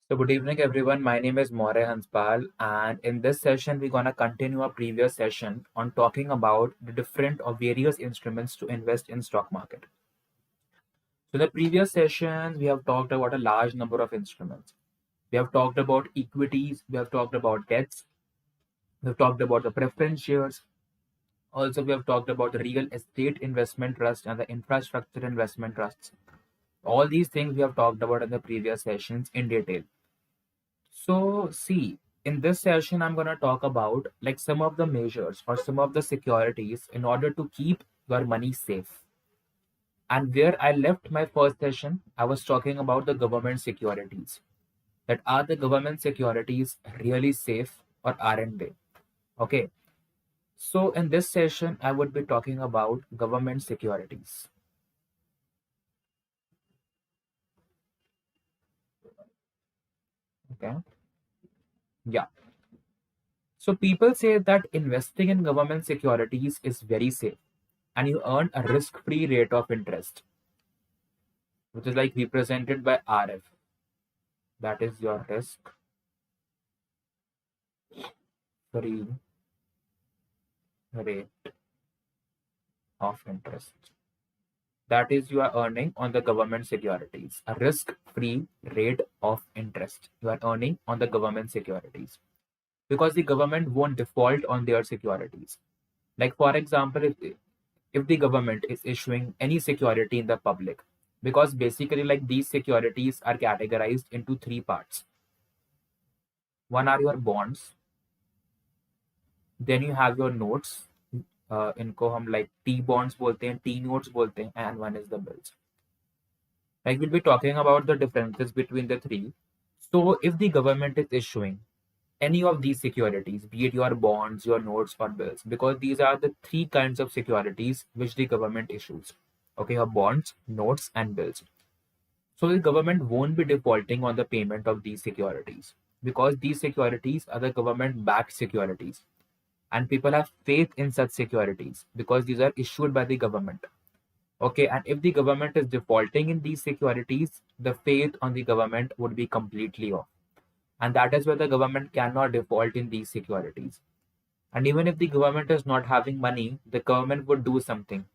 So good evening, everyone. My name is Maurya Hanspal, and in this session, we're gonna continue our previous session on talking about the different or various instruments to invest in stock market. So the previous session, we have talked about a large number of instruments. We have talked about equities, we have talked about debts, we have talked about the preference shares. Also, we have talked about the real estate investment trust and the infrastructure investment trusts. All these things we have talked about in the previous sessions in detail. So, see, in this session, I'm going to talk about like some of the measures or some of the securities in order to keep your money safe. And where I left my first session, I was talking about the government securities. That are the government securities really safe or aren't they? Okay. So, in this session, I would be talking about government securities. Okay. Yeah. So, people say that investing in government securities is very safe and you earn a risk free rate of interest, which is like represented by RF. That is your risk free rate of interest. That is you are earning on the government securities. A risk free rate of interest you are earning on the government securities because the government won't default on their securities. Like, for example, if the government is issuing any security in the public, because basically, like, these securities are categorized into three parts. One are your bonds, then you have your notes, इनको हम like T bonds बोलते हैं, T notes बोलते हैं, and one is the bills. Like, we'll be talking about the differences between the three. So if the government is issuing any of these securities, be it your bonds, your notes, or bills, because these are the three kinds of securities which the government issues. Okay, your bonds, notes, and bills. So the government won't be defaulting on the payment of these securities because these securities are the government backed securities, and people have faith in such securities because these are issued by the government. Okay, and if the government is defaulting in these securities, the faith on the government would be completely off. And that is why the government cannot default in these securities. And even if the government is not having money, the government would do something.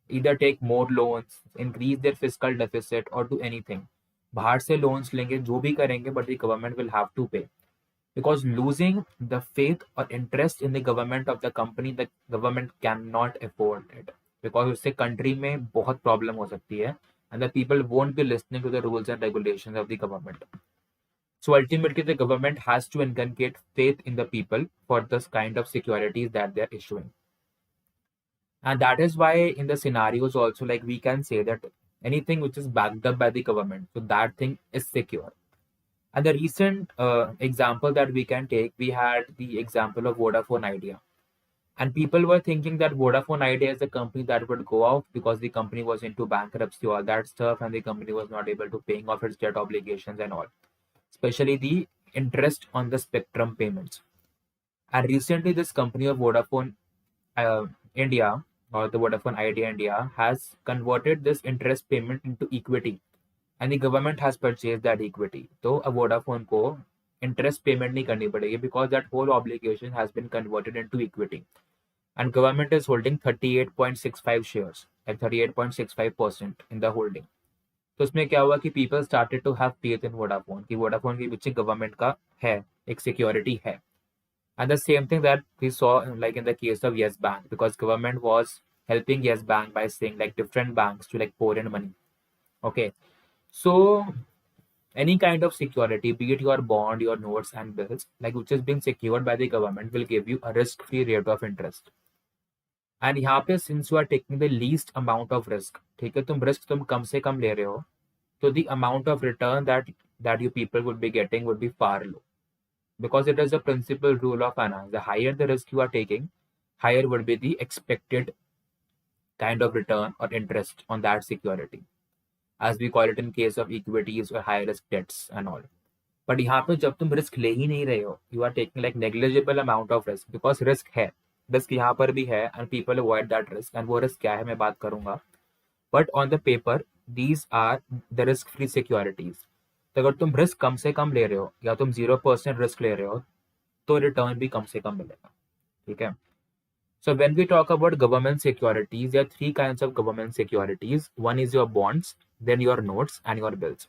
Either take more loans, increase their fiscal deficit, or do anything. बाहर से loans लेंगे, जो भी करेंगे, but the government will have to pay. Because losing the faith or interest in the government of the company, the government cannot afford it. Because उससे country में बहुत problem हो सकती है, and the people won't be listening to the rules and regulations of the government. So ultimately, the government has to inculcate faith in the people for this kind of securities that they're issuing. And that is why in the scenarios also, like, we can say that anything which is backed up by the government, so that thing is secure. And the recent example that we can take, we had the example of Vodafone Idea. And people were thinking that Vodafone Idea is a company that would go out because the company was into bankruptcy, all that stuff, and the company was not able to paying off its debt obligations and all, especially the interest on the spectrum payments. And recently, this company of Vodafone India, or the Vodafone Idea India, has converted this interest payment into equity, and the government has purchased that equity. So a Vodafone को interest payment नहीं करनी पड़ेगी because that whole obligation has been converted into equity, and government is holding 38.65 shares, like 38.65% in the holding. तो उसमें क्या हुआ कि people started to have faith in Vodafone कि Vodafone के पीछे government का है, एक security है. And the same thing that we saw like in the case of Yes Bank, because government was helping Yes Bank by saying like different banks to like pour in money. Okay, so any kind of security, be it your bond, your notes and bills, like which is being secured by the government, will give you a risk-free rate of interest. And यहाँ पे since you are taking the least amount of risk, ठीक है, तुम risk तुम कम से कम ले रहे हो, so the amount of return that you people would be getting would be far low, because it is a principal rule of finance. The higher the risk you are taking, higher would be the expected kind of return or interest on that security, as we call it in case of equities or high risk debts and all. But यहाँ पे जब तुम risk ले ही नहीं रहे हो, you are taking like negligible amount of risk, because risk है, risk यहाँ पर भी है, and people avoid that risk, and वो रिस्क क्या है मैं बात करूंगा. But on the paper, these are the risk free securities. तो अगर तुम रिस्क कम से कम ले रहे हो या तुम 0% रिस्क ले रहे हो तो रिटर्न भी कम से कम मिलेगा, ठीक है। So when we talk about government securities, there are three kinds of government securities. One is your bonds, then your notes and your bills.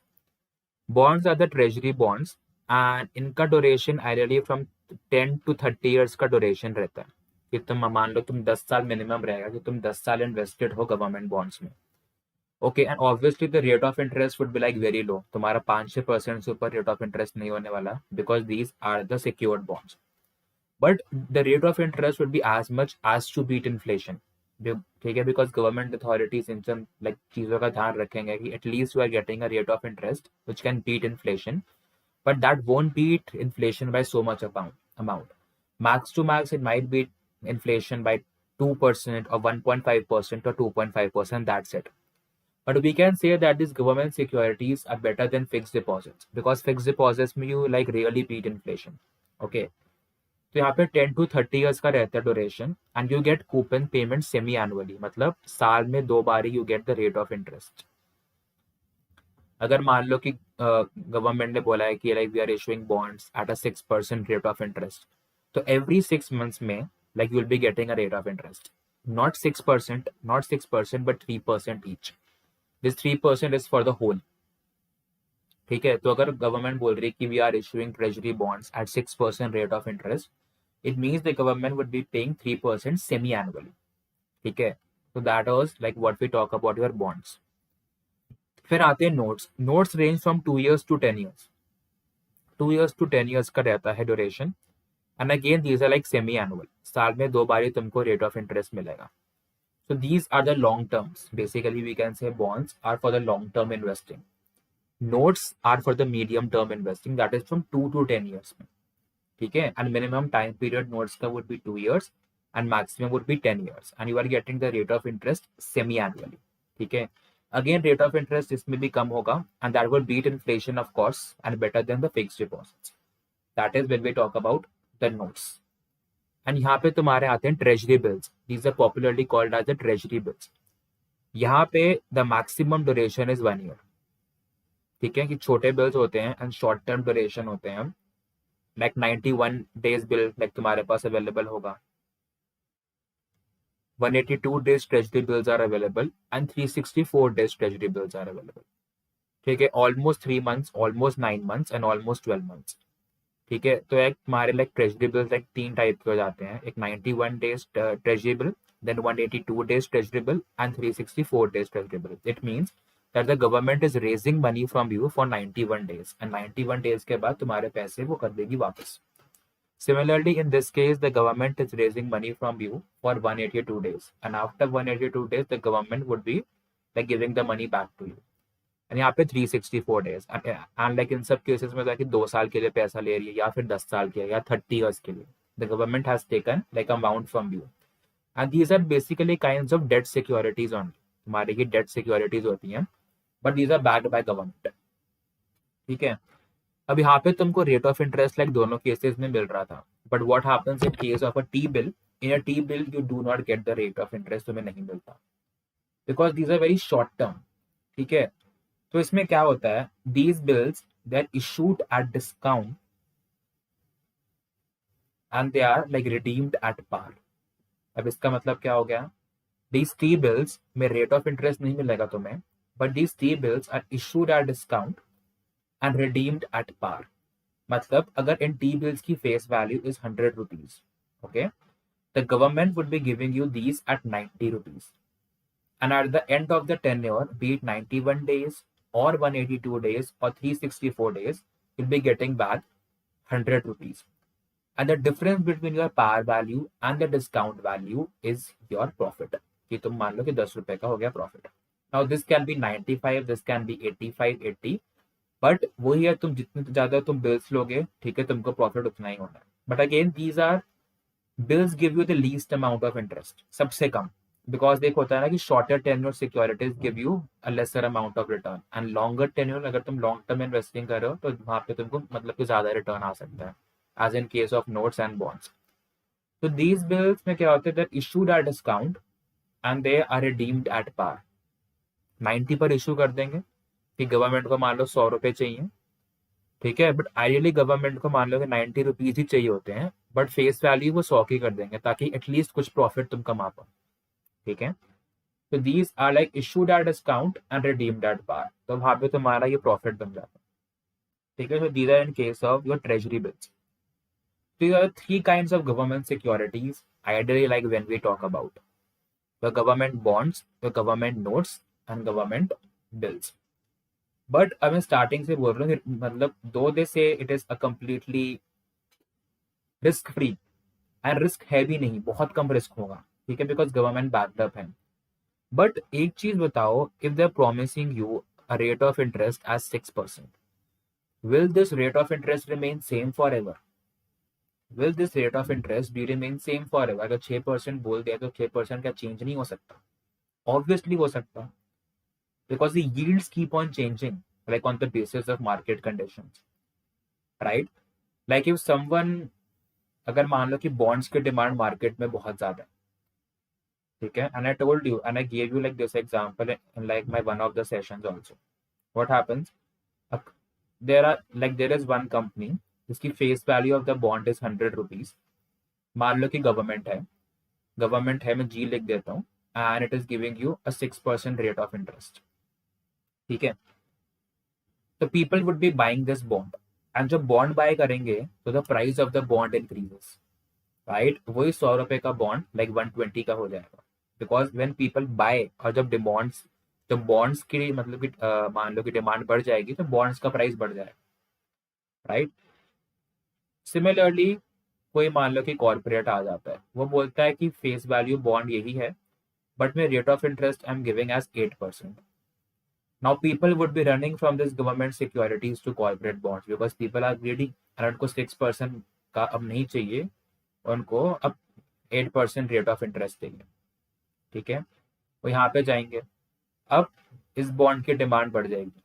Bonds are the treasury bonds and इनका duration ideally from 10 to 30 years का duration रहता है कि तुम मान लो तुम 10 साल minimum रहेगा कि तुम 10 साल इन्वेस्टेड हो गवर्नमेंट बॉन्ड्स में, okay. And obviously the rate of interest would be like very low, तुम्हारा 5-6% से ऊपर रेट ऑफ इंटरेस्ट नहीं होने वाला, because these are the secured bonds, but the rate of interest would be as much as to beat inflation, ठीक है, because government authorities इन सब like चीजों का ध्यान रखेंगे कि at least you are getting a rate of interest which can beat inflation, but that won't beat inflation by so much amount. Max to max, it might beat inflation by 2% or 1.5% or 2.5%. That's it. But we can say that these government securities are better than fixed deposits because fixed deposits में you like really beat inflation. Okay. तो यहाँ पे 10 to 30 years का रहता है duration and you get coupon payment semi annually, मतलब साल में 2 बार you get the rate of interest. अगर मान लो कि गवर्नमेंट ने बोला है कि like we are issuing bonds at a 6% rate of interest, तो एवरी 6 months में like you will be getting a rate of interest, not 6% but 3% each. This 3% is for the whole, ठीक है। तो अगर गवर्नमेंट बोल रही है कि we are issuing treasury bonds at 6% rate of interest, it means the government would be paying 3% semi annually, ठीक है। तो that was like what we talk about your bonds. फिर आते हैं notes. Notes range from 2 years to 10 years, 2 years to 10 years का रहता है duration and again these are like semi annual, साल में 2 बार ही तुमको रेट ऑफ इंटरेस्ट मिलेगा। So these are the long terms. Basically, we can say bonds are for the long term investing. Notes are for the medium term investing. That is from 2 to 10 years. ठीक है, and minimum time period notes का would be 2 years and maximum would be 10 years. And you are getting the rate of interest semi-annually. ठीक है, again rate of interest इसमें भी कम होगा and that will beat inflation of course and better than the fixed deposits. That is when we talk about the notes. And यहाँ पे तुम्हारे आते हैं treasury bills, these are popularly called as the treasury bills. यहाँ पे the maximum duration is 1 year, ठीक है, कि छोटे बिल्स होते हैं एंड शॉर्ट टर्म ड्यूरेशन होते हैं, लाइक 91 days बिल लाइक तुम्हारे पास अवेलेबल होगा, 182 days treasury bills are available and 364 days treasury bills are available, ठीक है, almost 3 months, almost 9 months and almost 12 months, ठीक है। तो एक हमारे like treasury bill like 3 type के हो जाते हैं, एक 91 days treasury bill, then 182 days treasury bill and 364 days treasury bill. It means that the government is raising money from you for 91 days and 91 days के बाद तुम्हारे पैसे वो कर देगी वापस। Similarly, in this case, the government is raising money from you for 182 days and after 182 days, the government would be like giving the money back to you. And यहाँ पे 364 days and like इन सब cases में जाके 2 साल के लिए पैसा ले रही है या फिर 10 साल के या 30 years के लिए, the government has taken like amount from you and these are basically kinds of debt securities only. तुम्हारी की debt securities होती हैं but these are backed by government, ठीक है। अब यहाँ पे तुमको रेट ऑफ इंटरेस्ट लाइक दोनों केसेस में मिल रहा था, but what happens in case of a T bill, in a T bill you do not get the rate of interest, तुम्हें नहीं मिलता because these are very short term, ठीक है। तो इसमें क्या होता है, these bills they are issued at discount and they are like redeemed at par. अब इसका मतलब क्या हो गया, दीज टी बिल्स में रेट ऑफ इंटरेस्ट नहीं मिलेगा तुम्हें, but these T bills are issued at discount and redeemed at par. मतलब अगर इन टी बिल्स की face value is 100 rupees, okay, the government would be giving you these at 90 rupees and at the end of the tenure, be it 91 days or 182 days or 364 days, you'll be getting back 100 rupees and the difference between your par value and the discount value is your profit, कि तुम मान लो कि 10 रुपए का हो गया profit. now this can be 95, this can be 85, 80, but वही है, तुम जितने ज्यादा तुम बिल्स लोगे, ठीक है, तुमको प्रॉफिट उतना ही होना है। But again these are bills give you the least amount of interest, सबसे कम, बिकॉज देख होता है ना कि shorter tenure securities give you a lesser amount of return and longer tenure, अगर तुम लॉन्ग टर्म इन्वेस्टिंग कर रहे हो तो वहां पे तुमको मतलब कि ज्यादा रिटर्न आ सकता है, as in case of notes and bonds. तो दीज बिल्स में क्या होता है, that issued at discount and they are redeemed at par. 90 पर इशू कर देंगे कि गवर्नमेंट को मान लो 100 रुपए चाहिए ठीक है, बट आइडियली गवर्नमेंट को मान लो कि 90 रुपीज ही चाहिए होते हैं, बट फेस वैल्यू वो 100 की कर देंगे ताकि एटलीस्ट कुछ प्रॉफिट तुम कमा पाओ। ठीक है, तो these are like issued at discount and redeemed at par, तो वहां पे तुम्हारा ये प्रॉफिट बन जाता है। ठीक है, so these are in case of your treasury bills. So there are three kinds of government securities ideally, like when we talk about the government bonds, the government notes and government bills. But अब मैं starting से बोल रहा हूँ कि मतलब though they say it is a completely risk free, and risk है भी नहीं, बहुत कम रिस्क होगा। ठीक है, बिकॉज गवर्नमेंट बैकअप है। बट एक चीज बताओ, if they are promising you a rate of interest as 6%, will this rate of interest remain same forever? Will this rate of interest be remain same forever? अगर 6% बोल दिया तो 6% क्या change नहीं हो सकता? Obviously हो सकता, because the yields keep on changing like on the basis of market conditions, right? Like if someone, अगर मान लो कि बॉन्ड्स की डिमांड मार्केट में बहुत ज्यादा है, ठीक है, and I told you and I gave you like this example in like my one of the sessions also. What happens? There are like there is one company जिसकी face value of the bond is 100 rupees. मान लो कि government है, मैं जी लिख देता हूँ, and it is giving you a 6% rate of interest. ठीक है, तो people would B buying this bond, and जब बॉन्ड बाय करेंगे तो the price of the bond increases, right? वही 100 रुपए का बॉन्ड लाइक 120 का हो जाएगा, बिकॉज वेन पीपल बाय, और जब बॉन्ड्स की मतलब कि मान लो कि डिमांड बढ़ जाएगी तो बॉन्ड्स का प्राइस बढ़ जाएगा, राइट? सिमिलरली कोई मान लो कि कॉर्पोरेट आ जाता है, वो बोलता है कि फेस वैल्यू बॉन्ड यही है, बट मैं rate of interest I am giving as 8%। Now people would be running from this government securities to corporate bonds, because people are greedy, and उनको 6% का अब नहीं चाहिए, उनको अब 8% रेट ऑफ इंटरेस्ट चाहिए। ठीक है, वो यहाँ पे जाएंगे, अब इस बॉन्ड की डिमांड बढ़ जाएगी,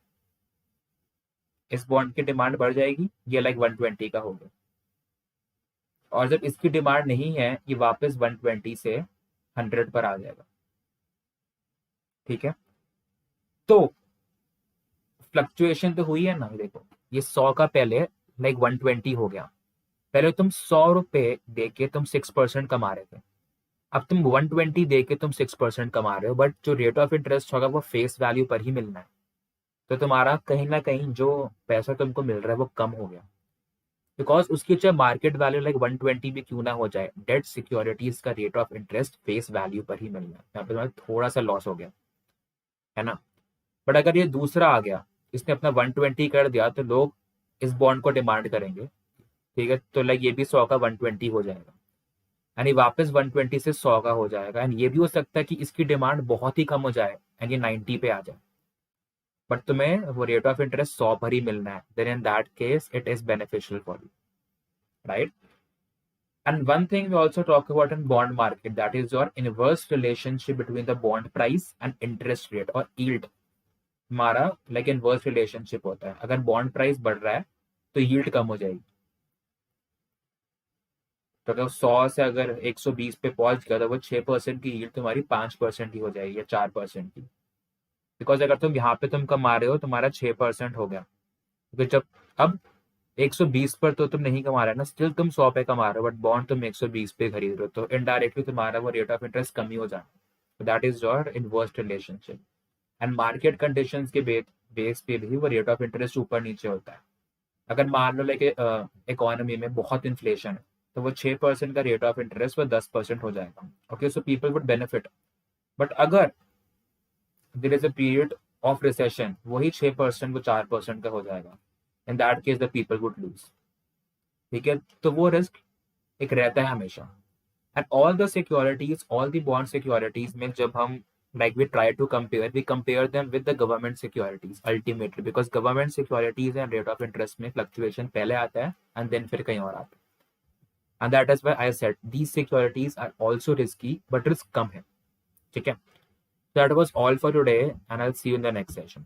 ये लाइक 120 का हो गया, और जब इसकी डिमांड नहीं है ये वापस 120 से 100 पर आ जाएगा। ठीक है, तो फ्लक्चुएशन तो हुई है ना, देखो ये 100 का पहले लाइक 120 हो गया, पहले तुम 100 रुपए दे के तुम 6% कमा रहे थे, अब तुम 120 दे के तुम 6% कमा रहे हो, बट जो रेट ऑफ इंटरेस्ट होगा वो फेस वैल्यू पर ही मिलना है, तो तुम्हारा कहीं ना कहीं जो पैसा तुमको मिल रहा है वो कम हो गया, बिकॉज उसकी चाहे मार्केट वैल्यू लाइक 120 भी क्यों ना हो जाए, डेट सिक्योरिटीज का rate of interest face value पर ही मिलना है, यहाँ पे तुम्हारा थोड़ा सा लॉस हो गया, है ना? बट अगर ये दूसरा आ गया, इसने अपना 120 कर दिया, तो लोग इस बॉन्ड को डिमांड करेंगे। ठीक है, तो लाइक ये भी 100 का 120 हो जाएगा, यानी वापस 120 से 100 का हो जाएगा, एंड ये भी हो सकता है कि इसकी डिमांड बहुत ही कम हो जाए एंड ये 90 पे आ जाए, बट तुम्हें वो रेट ऑफ इंटरेस्ट 100 पर ही मिलना है, then in that case it is beneficial for you, right? And one thing we also talk about in bond market, that is your inverse relationship between the bond price and interest rate or yield. हमारा like inverse relationship होता है, अगर bond price बढ़ रहा है तो yield कम हो जाएगी, तो अगर 100 से अगर 120 पे पहुंच गया तो वो 6% की yield तुम्हारी 5% ही हो जाएगी या 4% की, बिकॉज अगर तुम यहाँ पे तुम कमा रहे हो तुम्हारा 6% हो गया, क्योंकि जब अब 120 पर तो तुम नहीं कमा रहे ना, स्टिल तुम 100 पे कमा रहे हो, बट बॉन्ड तुम 120 पे खरीद रहे हो, तो इनडायरेक्टली तुम्हारा वो रेट ऑफ इंटरेस्ट कम ही हो जाना, that is your inverse relationship. And market conditions के बेस पे भी वो रेट ऑफ इंटरेस्ट ऊपर नीचे होता है। अगर मान लो लाइक इकोनॉमी में बहुत इन्फ्लेशन है तो वो 6% का रेट ऑफ इंटरेस्ट वो 10% हो जाएगा, okay, so people would benefit. But अगर there is a period of recession, वही 6% को 4% का हो जाएगा, in that case the people would lose. ठीक है, तो वो रिस्क एक रहता है हमेशा। And all the securities, all the bond securities में जब हम like we try to compare, we compare them with the government securities ultimately, because government securities and rate of interest में fluctuation पहले आता है and then फिर कहीं और आता है, and that is why I said these securities are also risky but risk कम है। ठीक है, that was all for today and I'll see you in the next session.